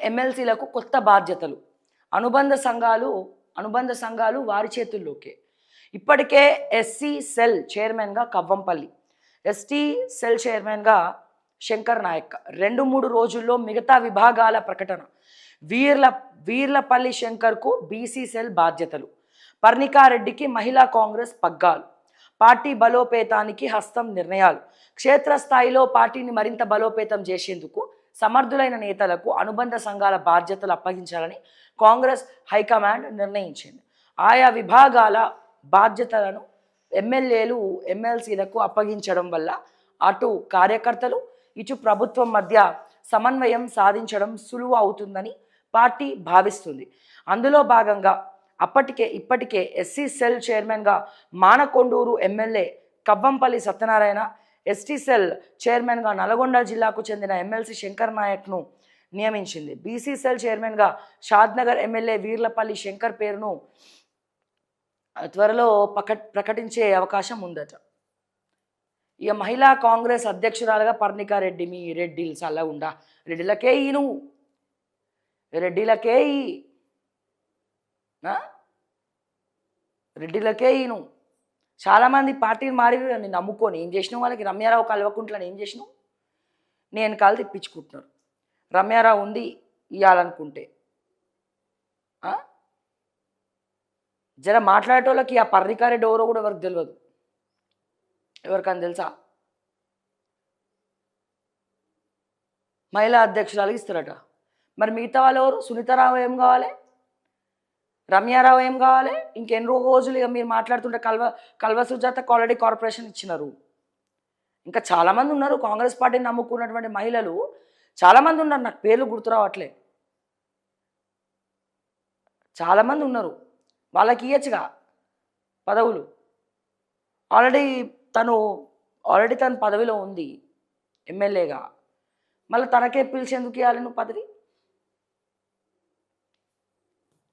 ఎమ్మెల్సీలకు కొత్త బాధ్యతలు. అనుబంధ సంఘాలు వారి చేతుల్లోకే. ఇప్పటికే ఎస్సీ సెల్ చైర్మన్గా కవ్వంపల్లి, ఎస్టీ సెల్ చైర్మన్గా శంకర్ నాయక్. 2-3 రోజుల్లో మిగతా విభాగాల ప్రకటన. వీర్లపల్లి శంకర్కు బీసీ సెల్ బాధ్యతలు. పర్ణికారెడ్డికి మహిళా కాంగ్రెస్ పగ్గాలు. పార్టీ బలోపేతానికి హస్తం నిర్ణయాలు. క్షేత్రస్థాయిలో పార్టీని మరింత బలోపేతం చేసేందుకు సమర్థులైన నేతలకు అనుబంధ సంఘాల బాధ్యతలు అప్పగించాలని కాంగ్రెస్ హైకమాండ్ నిర్ణయించింది. ఆయా విభాగాల బాధ్యతలను ఎమ్మెల్యేలు ఎమ్మెల్సీలకు అప్పగించడం వల్ల అటు కార్యకర్తలు ఇటు ప్రభుత్వం మధ్య సమన్వయం సాధించడం సులువు అవుతుందని పార్టీ భావిస్తుంది. అందులో భాగంగా ఇప్పటికే ఎస్సీ సెల్ చైర్మన్గా Manakondur MLA Kavvampalli Satyanarayana, ST cell చైర్మన్గా నల్గొండ జిల్లాకు చెందిన ఎమ్మెల్సీ శంకర్ నాయక్ను నియమించింది. బీసీ సెల్ చైర్మన్గా షాద్నగర్ ఎమ్మెల్యే వీర్లపల్లి శంకర్ పేరును త్వరలో ప్రకటించే అవకాశం ఉందట. ఇక మహిళా కాంగ్రెస్ అధ్యక్షురాలుగా పర్ణికారెడ్డి, మీ రెడ్డిలు చల్లగుండా రెడ్డిలకే ఈను రెడ్డిలకే చాలామంది పార్టీని మారి నేను నమ్ముకొని ఏం చేసినావు, వాళ్ళకి రమ్యారావు కల్వకుంట్లని ఏం చేసినావు, నేను కాలు తిప్పించుకుంటున్నారు. రమ్యారావు ఉంది ఇవ్వాలనుకుంటే జర మాట్లాడేటోళ్ళకి ఆ పర్ణికారెడ్డి ఎవరో కూడా ఎవరికి తెలియదు. ఎవరికని తెలుసా? మహిళా అధ్యక్షురాలు ఇస్తారట. మరి మిగతా వాళ్ళు ఎవరు? సునీతారావు ఏం కావాలి, రమ్యారావు ఏం కావాలి? ఇంకెన్ని రోజులు ఇక మీరు మాట్లాడుతుంటే కల్వ సుజాతకు ఆల్రెడీ కార్పొరేషన్ ఇచ్చినారు. ఇంకా చాలామంది ఉన్నారు కాంగ్రెస్ పార్టీని నమ్ముకున్నటువంటి మహిళలు చాలామంది ఉన్నారు. నాకు పేర్లు గుర్తురావట్లే. చాలామంది ఉన్నారు. వాళ్ళకి ఇవ్వచ్చుగా పదవులు. ఆల్రెడీ తను పదవిలో ఉంది ఎమ్మెల్యేగా. మళ్ళీ తనకే పిలిచేందుకు ఇవ్వాలి నువ్వు పదవి?